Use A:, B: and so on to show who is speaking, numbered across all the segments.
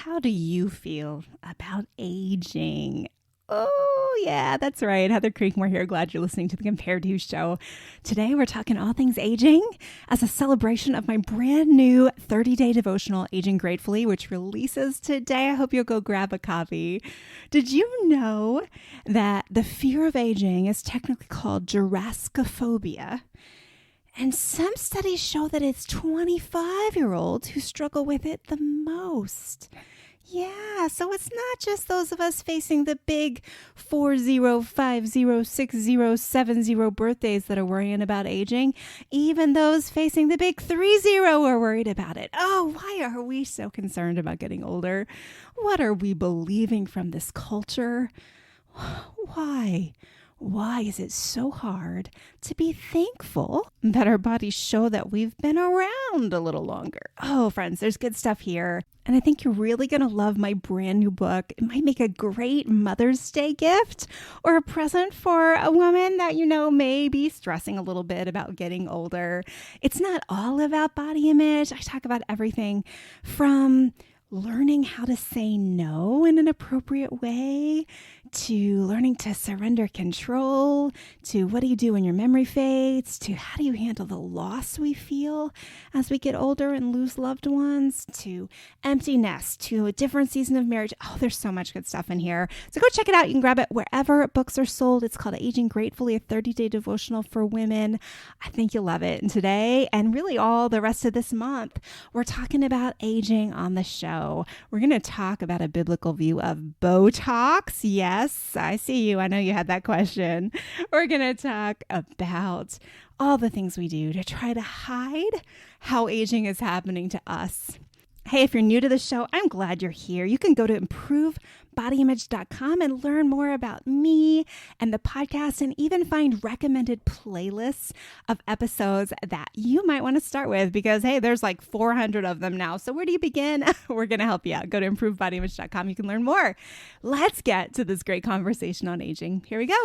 A: how do you feel about aging? Oh, yeah, that's right. Heather Creekmore here. Glad you're listening to the Compared to show. Today, we're talking all things aging as a celebration of my brand new 30-day devotional, Aging Gratefully, which releases today. I hope you'll go grab a copy. Did you know that the fear of aging is technically called Jurassicophobia? And some studies show that it's 25-year-olds who struggle with it the most. Yeah, so it's not just those of us facing the big 40, 50, 60, 70 birthdays that are worrying about aging. Even those facing the big 30 are worried about it. Oh, why are we so concerned about getting older? What are we believing from this culture? Why? Why is it so hard to be thankful that our bodies show that we've been around a little longer? Oh, friends, there's good stuff here. And I think you're really going to love my brand new book. It might make a great Mother's Day gift or a present for a woman that you know may be stressing a little bit about getting older. It's not all about body image. I talk about everything from learning how to say no in an appropriate way, to learning to surrender control, to what do you do when your memory fades, to how do you handle the loss we feel as we get older and lose loved ones, to empty nest, to a different season of marriage. Oh, there's so much good stuff in here. So go check it out. You can grab it wherever books are sold. It's called Aging Gratefully, a 30-day devotional for women. I think you'll love it. And today, and really all the rest of this month, we're talking about aging on the show. We're going to talk about a biblical view of Botox. Yes, I see you. I know you had that question. We're going to talk about all the things we do to try to hide how aging is happening to us. Hey, if you're new to the show, I'm glad you're here. You can go to improveBodyImage.com and learn more about me and the podcast and even find recommended playlists of episodes that you might want to start with because, hey, there's like 400 of them now. So where do you begin? We're going to help you out. Go to improveBodyImage.com. You can learn more. Let's get to this great conversation on aging. Here we go.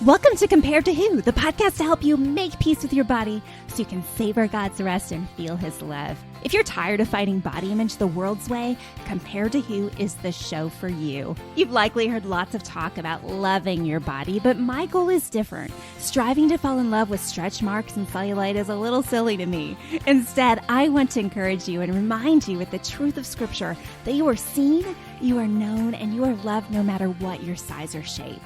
A: Welcome to Compared to Who, the podcast to help you make peace with your body so you can savor God's rest and feel His love. If you're tired of fighting body image the world's way, Compared to Who is the show for you. You've likely heard lots of talk about loving your body, but my goal is different. Striving to fall in love with stretch marks and cellulite is a little silly to me. Instead, I want to encourage you and remind you with the truth of Scripture that you are seen, you are known, and you are loved no matter what your size or shape.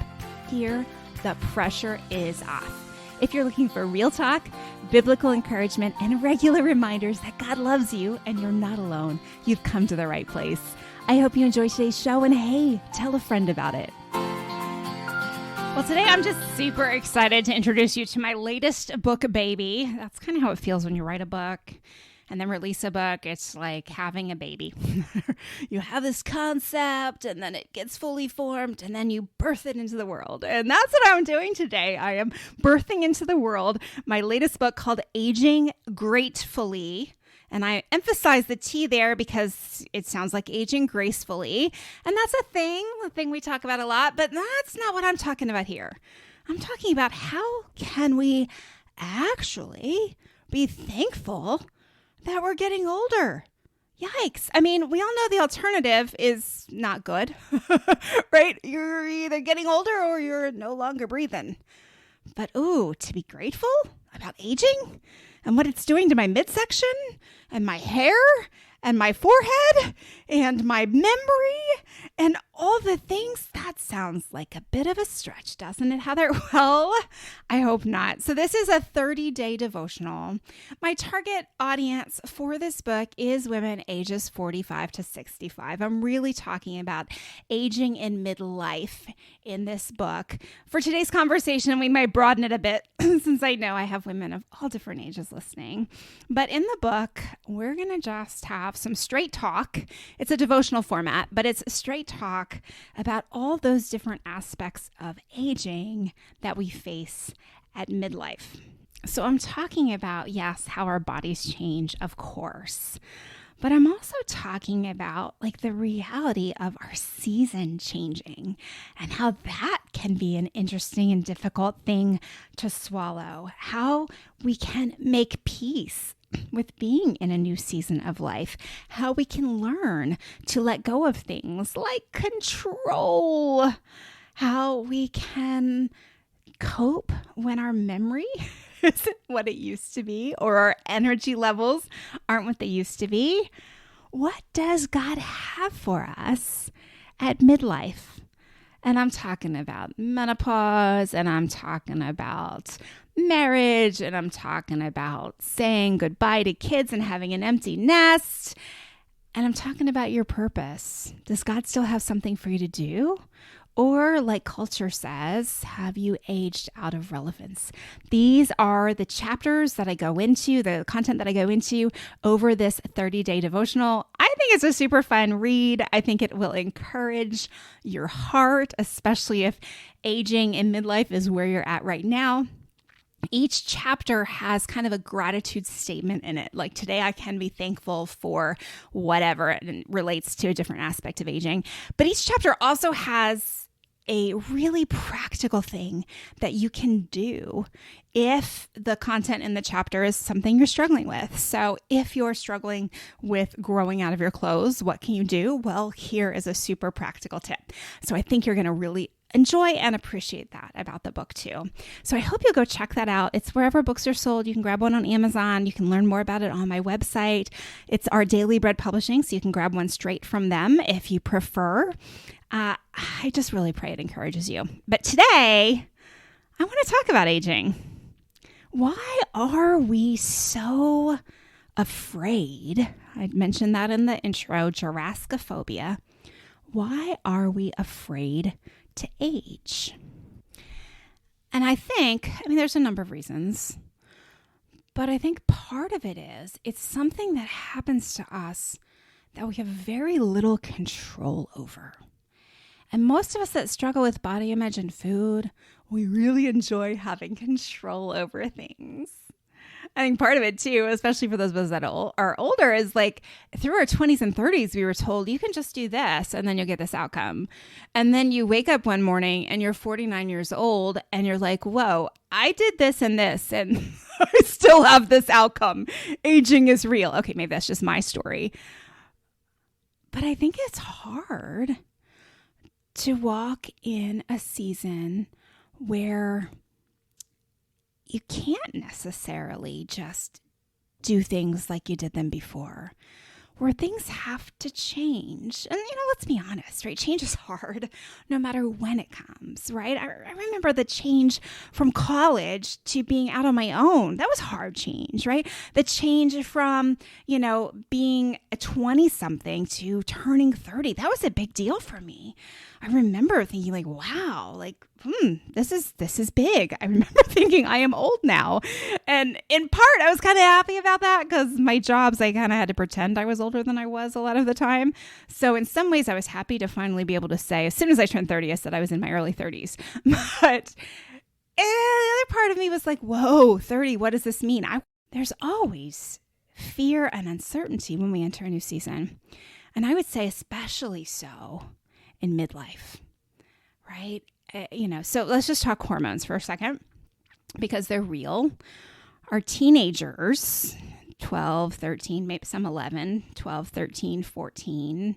A: Here, the pressure is off. If you're looking for real talk, biblical encouragement, and regular reminders that God loves you and you're not alone, you've come to the right place. I hope you enjoy today's show, and hey, tell a friend about it. Well, today I'm just super excited to introduce you to my latest book, baby. That's kind of how it feels when you write a book and then release a book. It's like having a baby. You have this concept and then it gets fully formed and then you birth it into the world. And that's what I'm doing today. I am birthing into the world my latest book called Aging Gratefully. And I emphasize the T there because it sounds like aging gracefully. And that's a thing we talk about a lot, but that's not what I'm talking about here. I'm talking about how can we actually be thankful that we're getting older. Yikes. I mean, we all know the alternative is not good, right? You're either getting older or you're no longer breathing. But to be grateful about aging and what it's doing to my midsection and my hair and my forehead and my memory and all the things, that sounds like a bit of a stretch, doesn't it, Heather? Well, I hope not. So this is a 30-day devotional. My target audience for this book is women ages 45 to 65. I'm really talking about aging in midlife in this book. For today's conversation, we might broaden it a bit since I know I have women of all different ages listening. But in the book, we're going to just have some straight talk. It's a devotional format, but it's straight talk about all those different aspects of aging that we face at midlife. So I'm talking about, yes, how our bodies change, of course. But I'm also talking about like the reality of our season changing and how that can be an interesting and difficult thing to swallow. How we can make peace with being in a new season of life, how we can learn to let go of things like control, how we can cope when our memory isn't what it used to be, or our energy levels aren't what they used to be. What does God have for us at midlife? And I'm talking about menopause, and I'm talking about marriage, and I'm talking about saying goodbye to kids and having an empty nest. And I'm talking about your purpose. Does God still have something for you to do? Or, like culture says, have you aged out of relevance? These are the chapters that I go into, the content that I go into over this 30-day devotional. I think it's a super fun read. I think it will encourage your heart, especially if aging in midlife is where you're at right now. Each chapter has kind of a gratitude statement in it. Like today, I can be thankful for whatever, and it relates to a different aspect of aging. But each chapter also has a really practical thing that you can do if the content in the chapter is something you're struggling with. So if you're struggling with growing out of your clothes, what can you do? Well, here is a super practical tip. So I think you're going to really enjoy and appreciate that about the book too. So I hope you'll go check that out. It's wherever books are sold. You can grab one on Amazon. You can learn more about it on my website. It's our Daily Bread Publishing, so you can grab one straight from them if you prefer. I just really pray it encourages you. But today, I want to talk about aging. Why are we so afraid? I mentioned that in the intro, Jurassicophobia. Why are we afraid to age? And I think, there's a number of reasons, but I think part of it is it's something that happens to us that we have very little control over. And most of us that struggle with body image and food, we really enjoy having control over things. I think part of it too, especially for those of us that are older, is like through our 20s and 30s, we were told you can just do this and then you'll get this outcome. And then you wake up one morning and you're 49 years old and you're like, whoa, I did this and I still have this outcome. Aging is real. Okay, maybe that's just my story. But I think it's hard to walk in a season where you can't necessarily just do things like you did them before, where things have to change. And, let's be honest, right? Change is hard no matter when it comes, right? I remember the change from college to being out on my own. That was hard change, right? The change from, being a 20-something to turning 30. That was a big deal for me. I remember thinking like, wow, this is big. I remember thinking I am old now. And in part, I was kind of happy about that because my jobs, I kind of had to pretend I was older than I was a lot of the time. So in some ways, I was happy to finally be able to say, as soon as I turned 30, I said I was in my early 30s. But the other part of me was like, whoa, 30, what does this mean? There's always fear and uncertainty when we enter a new season. And I would say especially so in midlife, right? So let's just talk hormones for a second because they're real. Our teenagers, 12, 13, maybe some 11, 12, 13, 14,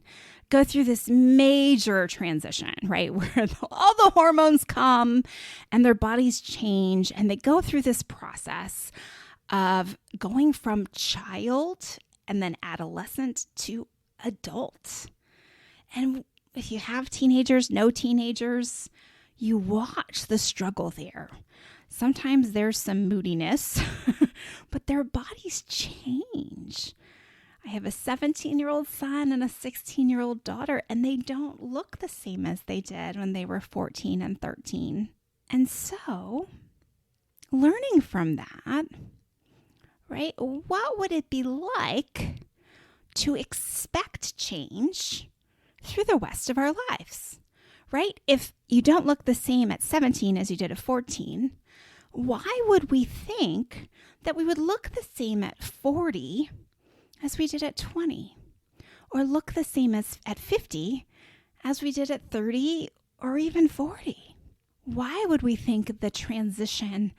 A: go through this major transition, right? Where all the hormones come and their bodies change and they go through this process of going from child and then adolescent to adult. And if you have teenagers, no teenagers, you watch the struggle there. Sometimes there's some moodiness, but their bodies change. I have a 17-year-old son and a 16-year-old daughter, and they don't look the same as they did when they were 14 and 13. And so, learning from that, right, what would it be like to expect change through the rest of our lives, right? If you don't look the same at 17 as you did at 14, why would we think that we would look the same at 40 as we did at 20, or look the same as at 50 as we did at 30 or even 40. Why would we think the transition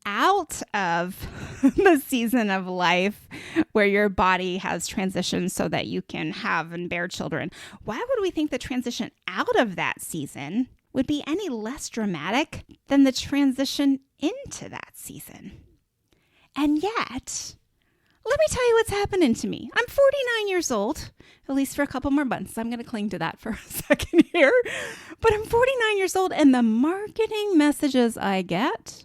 A: out of the season of life where your body has transitioned so that you can have and bear children? Why would we think the transition out of that season would be any less dramatic than the transition into that season? And yet, let me tell you what's happening to me. I'm 49 years old, at least for a couple more months. I'm going to cling to that for a second here. But I'm 49 years old, and the marketing messages I get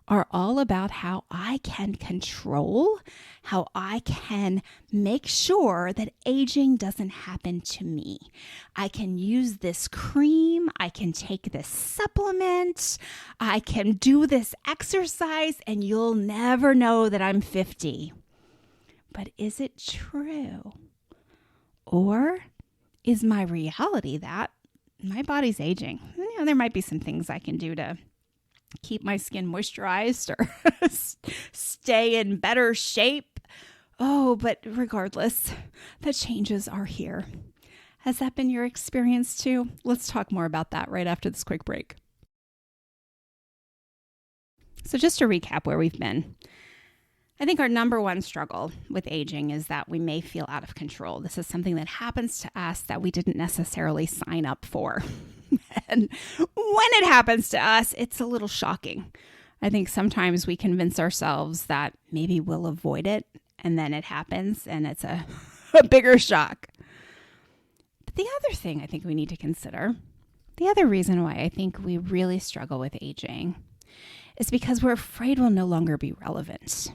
A: are all about how I can control, how I can make sure that aging doesn't happen to me. I can use this cream, I can take this supplement, I can do this exercise, and you'll never know that I'm 50. But is it true? Or is my reality that my body's aging? You know, there might be some things I can do to keep my skin moisturized or stay in better shape. Oh, but regardless, the changes are here. Has that been your experience too? Let's talk more about that right after this quick break. So just to recap where we've been, I think our number one struggle with aging is that we may feel out of control. This is something that happens to us that we didn't necessarily sign up for. And when it happens to us, it's a little shocking. I think sometimes we convince ourselves that maybe we'll avoid it, and then it happens, and it's a bigger shock. But the other thing I think we need to consider, the other reason why I think we really struggle with aging, is because we're afraid we'll no longer be relevant.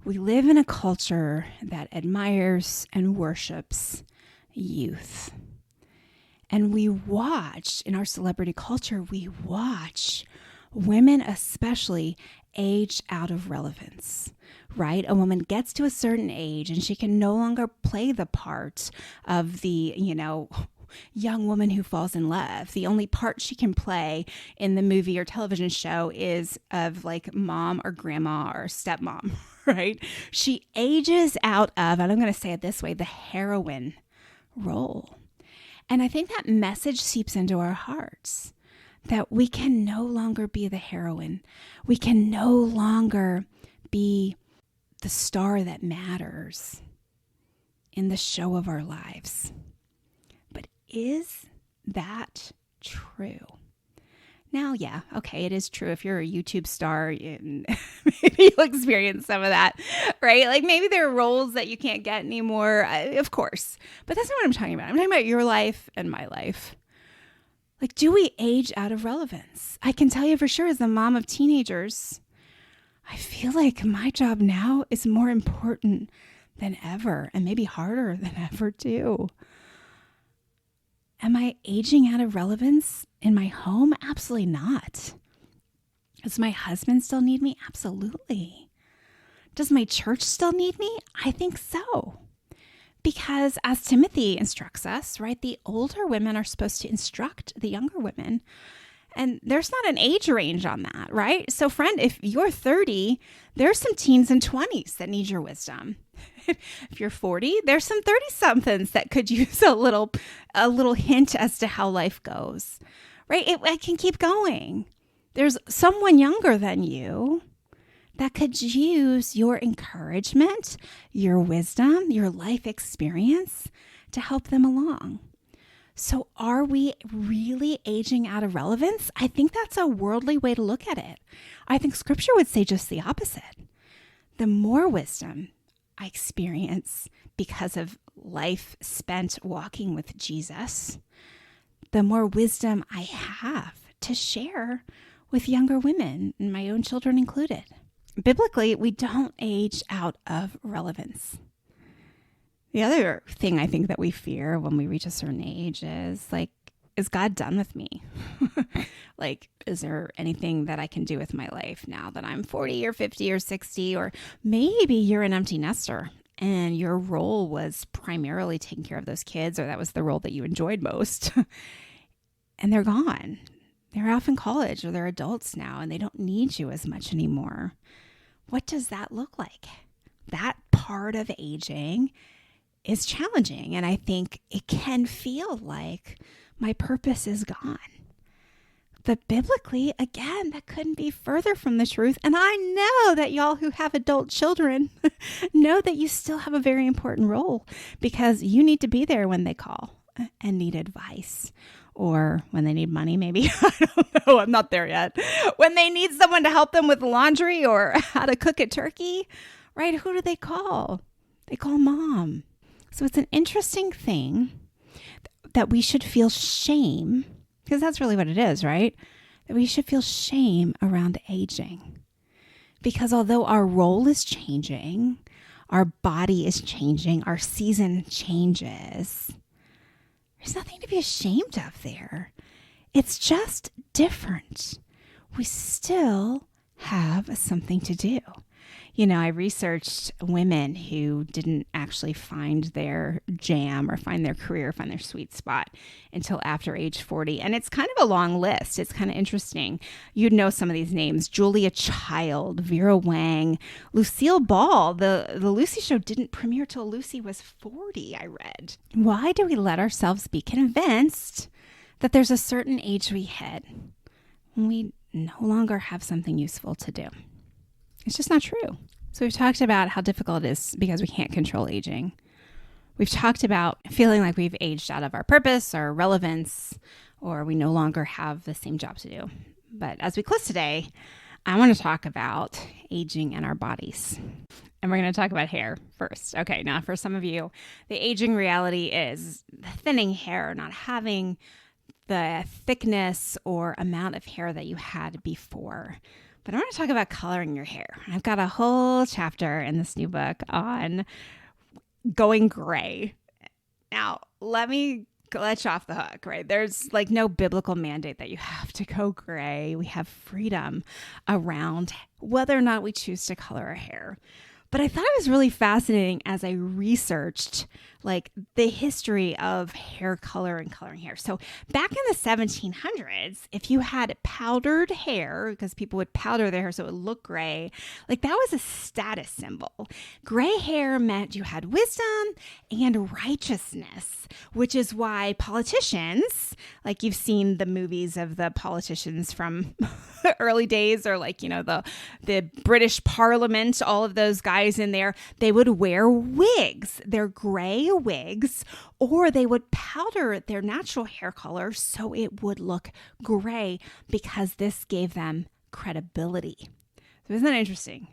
A: We live in a culture that admires and worships youth. And we watch, in our celebrity culture, we watch women especially age out of relevance, right? A woman gets to a certain age and she can no longer play the part of the, young woman who falls in love. The only part she can play in the movie or television show is of like mom or grandma or stepmom, right? She ages out of, and I'm going to say it this way, the heroine role. And I think that message seeps into our hearts that we can no longer be the heroine. We can no longer be the star that matters in the show of our lives. But is that true? Now, yeah, okay, it is true. If you're a YouTube star, maybe you'll experience some of that, right? Like maybe there are roles that you can't get anymore, of course. But that's not what I'm talking about. I'm talking about your life and my life. Like, do we age out of relevance? I can tell you for sure, as a mom of teenagers, I feel like my job now is more important than ever, and maybe harder than ever too. Am I aging out of relevance in my home? Absolutely not. Does my husband still need me? Absolutely. Does my church still need me? I think so. Because as Timothy instructs us, right, the older women are supposed to instruct the younger women. And there's not an age range on that, right? So friend, if you're 30, there's some teens and 20s that need your wisdom. If you're 40, there's some 30-somethings that could use a little hint as to how life goes, right? I can keep going. There's someone younger than you that could use your encouragement, your wisdom, your life experience to help them along. So are we really aging out of relevance? I think that's a worldly way to look at it. I think Scripture would say just the opposite. The more wisdom I experience because of life spent walking with Jesus, the more wisdom I have to share with younger women, and my own children included. Biblically, we don't age out of relevance. The other thing I think that we fear when we reach a certain age is like, is God done with me? Like, is there anything that I can do with my life now that I'm 40 or 50 or 60? Or maybe you're an empty nester and your role was primarily taking care of those kids, or that was the role that you enjoyed most. And they're gone. They're off in college or they're adults now and they don't need you as much anymore. What does that look like? That part part of aging is challenging. And I think it can feel like my purpose is gone. But biblically, again, that couldn't be further from the truth. And I know that y'all who have adult children know that you still have a very important role, because you need to be there when they call and need advice, or when they need money, maybe. I don't know. I'm not there yet. When they need someone to help them with laundry or how to cook a turkey, right? Who do they call? They call mom. So it's an interesting thing that we should feel shame, because that's really what it is, right? That we should feel shame around aging. Because although our role is changing, our body is changing, our season changes, there's nothing to be ashamed of there. It's just different. We still have something to do. You know, I researched women who didn't actually find their jam or find their career, find their sweet spot until after age 40. And it's kind of a long list. It's kind of interesting. You'd know some of these names: Julia Child, Vera Wang, Lucille Ball. The Lucy Show didn't premiere till Lucy was 40, I read. Why do we let ourselves be convinced that there's a certain age we hit when we no longer have something useful to do? It's just not true. So we've talked about how difficult it is because we can't control aging. We've talked about feeling like we've aged out of our purpose or relevance, or we no longer have the same job to do. But as we close today, I want to talk about aging in our bodies. And we're going to talk about hair first. Okay, now for some of you, the aging reality is the thinning hair, not having the thickness or amount of hair that you had before. But I want to talk about coloring your hair. I've got a whole chapter in this new book on going gray. Now, let me let you off the hook, right? There's like no biblical mandate that you have to go gray. We have freedom around whether or not we choose to color our hair. But I thought it was really fascinating as I researched like the history of hair color and coloring hair. So back in the 1700s, if you had powdered hair, because people would powder their hair so it would look gray, like that was a status symbol. Gray hair meant you had wisdom and righteousness, which is why politicians, like you've seen the movies of the politicians from the early days, or like, you know, the British Parliament, all of those guys in there, they would wear wigs. They're gray wigs, or they would powder their natural hair color so it would look gray, because this gave them credibility. So isn't that interesting?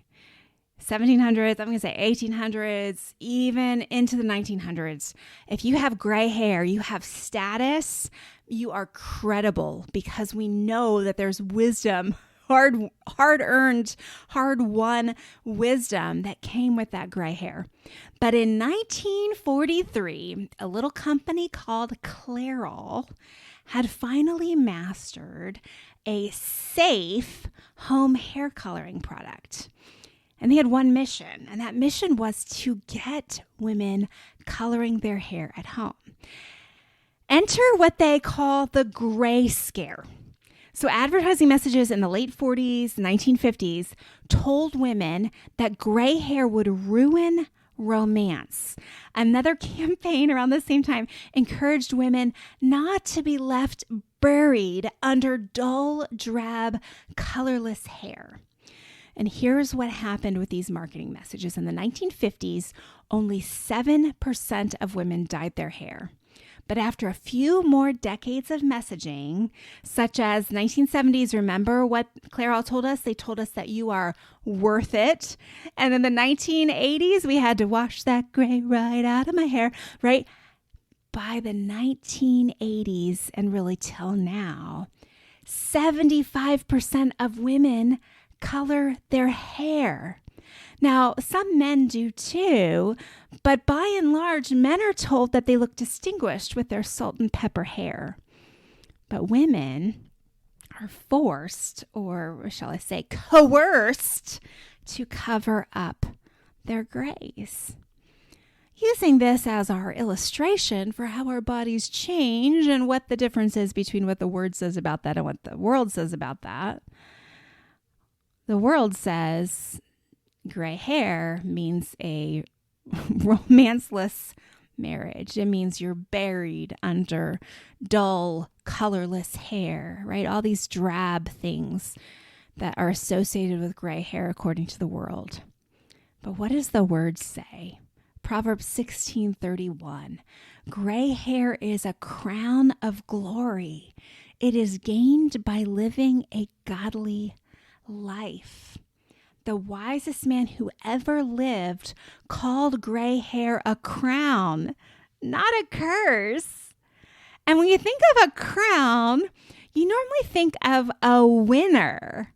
A: 1700s, I'm going to say 1800s, even into the 1900s. If you have gray hair, you have status, you are credible, because we know that there's wisdom, hard-earned, hard-won wisdom that came with that gray hair. But in 1943, a little company called Clairol had finally mastered a safe home hair coloring product. And they had one mission, and that mission was to get women coloring their hair at home. Enter what they call the gray scare. So advertising messages in the late 40s, 1950s told women that gray hair would ruin romance. Another campaign around the same time encouraged women not to be left buried under dull, drab, colorless hair. And here's what happened with these marketing messages. In the 1950s, only 7% of women dyed their hair. But after a few more decades of messaging, such as 1970s, remember what Clairol told us? They told us that you are worth it. And in the 1980s, we had to wash that gray right out of my hair, right? By the 1980s and really till now, 75% of women color their hair. Now, some men do too, but by and large, men are told that they look distinguished with their salt and pepper hair. But women are forced, or shall I say coerced, to cover up their grays. Using this as our illustration for how our bodies change and what the difference is between what the word says about that and what the world says about that. The world says gray hair means a romanceless marriage. It means you're buried under dull, colorless hair, right? All these drab things that are associated with gray hair according to the world. But what does the word say? Proverbs 16:31. Gray hair is a crown of glory. It is gained by living a godly life. The wisest man who ever lived called gray hair a crown, not a curse. And when you think of a crown, you normally think of a winner,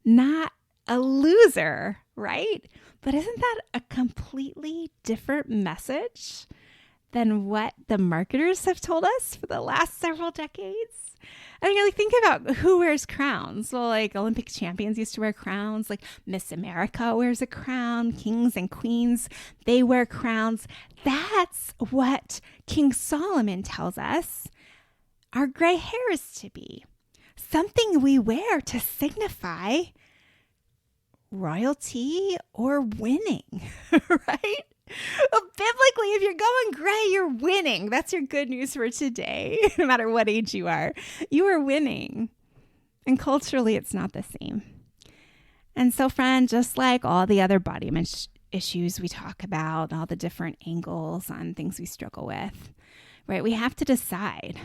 A: not a loser, right? But isn't that a completely different message than what the marketers have told us for the last several decades? I mean, think about who wears crowns. Well, like Olympic champions used to wear crowns, like Miss America wears a crown, kings and queens, they wear crowns. That's what King Solomon tells us our gray hair is to be. Something we wear to signify royalty or winning, right? Well, biblically, if you're going gray, you're winning. That's your good news for today. No matter what age you are winning. And culturally, it's not the same. And so, friend, just like all the other body image issues we talk about, all the different angles on things we struggle with, right? We have to decide.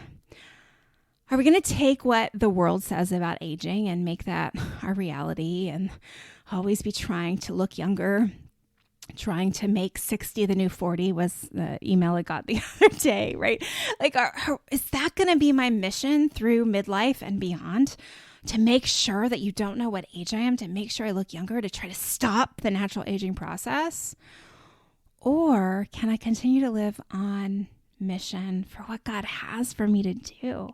A: Are we going to take what the world says about aging and make that our reality and always be trying to look younger? Trying to make 60 the new 40 was the email I got the other day, right? Like, is that going to be my mission through midlife and beyond? To make sure that you don't know what age I am, to make sure I look younger, to try to stop the natural aging process? Or can I continue to live on mission for what God has for me to do?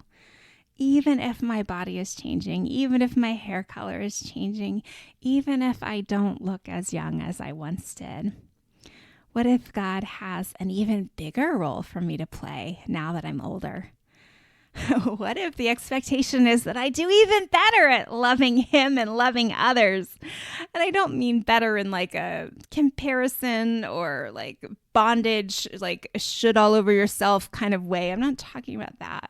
A: Even if my body is changing, even if my hair color is changing, even if I don't look as young as I once did. What if God has an even bigger role for me to play now that I'm older? What if the expectation is that I do even better at loving Him and loving others? And I don't mean better in like a comparison or like bondage, like should all over yourself kind of way. I'm not talking about that.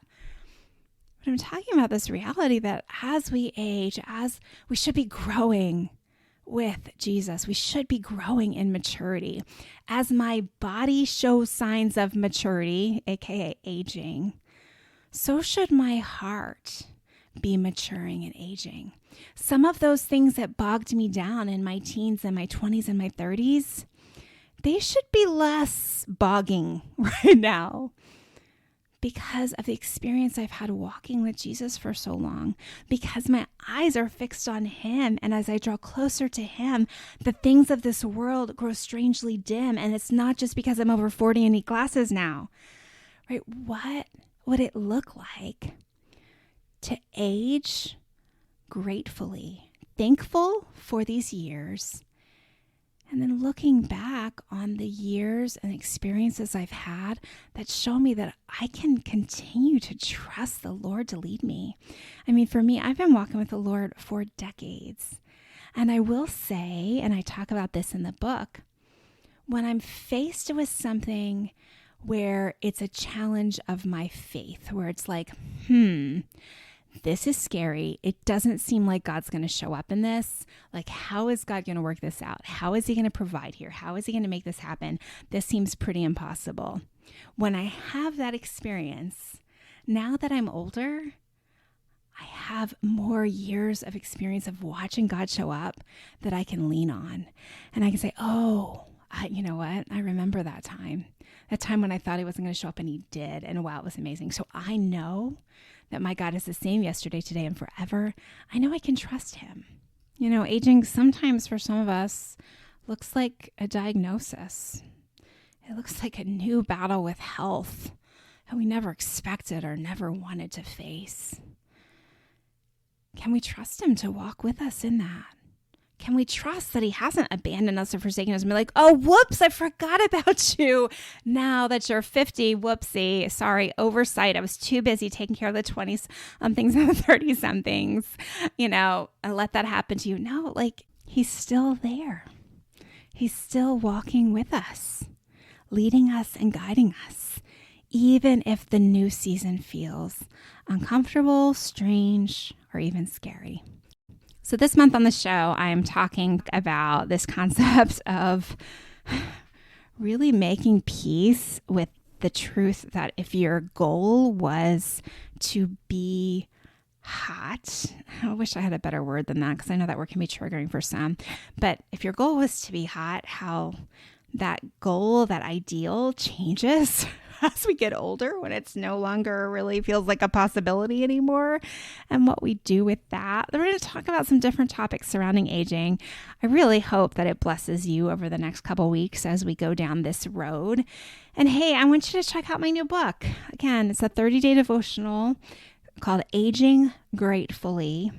A: But I'm talking about this reality that as we age, as we should be growing with Jesus, we should be growing in maturity. As my body shows signs of maturity, aka aging, so should my heart be maturing and aging. Some of those things that bogged me down in my teens and my 20s and my 30s, they should be less bogging right now. Because of the experience I've had walking with Jesus for so long, because my eyes are fixed on Him. And as I draw closer to Him, the things of this world grow strangely dim. And it's not just because I'm over 40 and need glasses now, right? What would it look like to age gratefully, thankful for these years, and then looking back on the years and experiences I've had that show me that I can continue to trust the Lord to lead me. I mean, for me, I've been walking with the Lord for decades. And I will say, and I talk about this in the book, when I'm faced with something where it's a challenge of my faith, where it's like, this is scary. It doesn't seem like God's going to show up in this. Like, how is God going to work this out? How is He going to provide here? How is He going to make this happen? This seems pretty impossible. When I have that experience, now that I'm older, I have more years of experience of watching God show up that I can lean on. And I can say, you know what? I remember that time when I thought He wasn't going to show up and He did. And wow, it was amazing. So I know that my God is the same yesterday, today, and forever. I know I can trust Him. You know, aging sometimes for some of us looks like a diagnosis. It looks like a new battle with health that we never expected or never wanted to face. Can we trust Him to walk with us in that? Can we trust that He hasn't abandoned us or forsaken us and be like, oh, whoops, I forgot about you. Now that you're 50, whoopsie, sorry, oversight. I was too busy taking care of the 20-somethings and the 30-somethings, and let that happen to you. No, like, He's still there. He's still walking with us. leading us and guiding us, even if the new season feels uncomfortable, strange, or even scary. So this month on the show, I am talking about this concept of really making peace with the truth that if your goal was to be hot, I wish I had a better word than that because I know that word can be triggering for some, but if your goal was to be hot, how that goal, that ideal changes as we get older when it's no longer really feels like a possibility anymore, and what we do with that. We're going to talk about some different topics surrounding aging. I really hope that it blesses you over the next couple weeks as we go down this road. And hey, I want you to check out my new book. Again, it's a 30-day devotional called Aging Gratefully.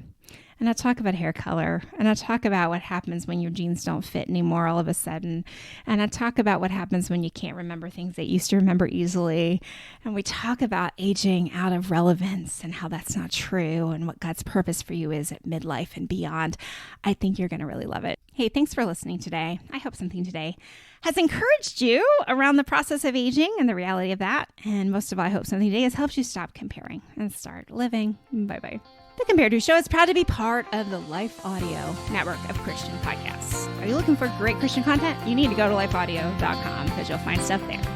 A: And I talk about hair color, and I talk about what happens when your jeans don't fit anymore all of a sudden. And I talk about what happens when you can't remember things that you used to remember easily. And we talk about aging out of relevance and how that's not true and what God's purpose for you is at midlife and beyond. I think you're going to really love it. Hey, thanks for listening today. I hope something today has encouraged you around the process of aging and the reality of that. And most of all, I hope something today has helped you stop comparing and start living. Bye-bye. The Compared To Show is proud to be part of the Life Audio network of Christian podcasts. Are you looking for great Christian content? You need to go to lifeaudio.com because you'll find stuff there.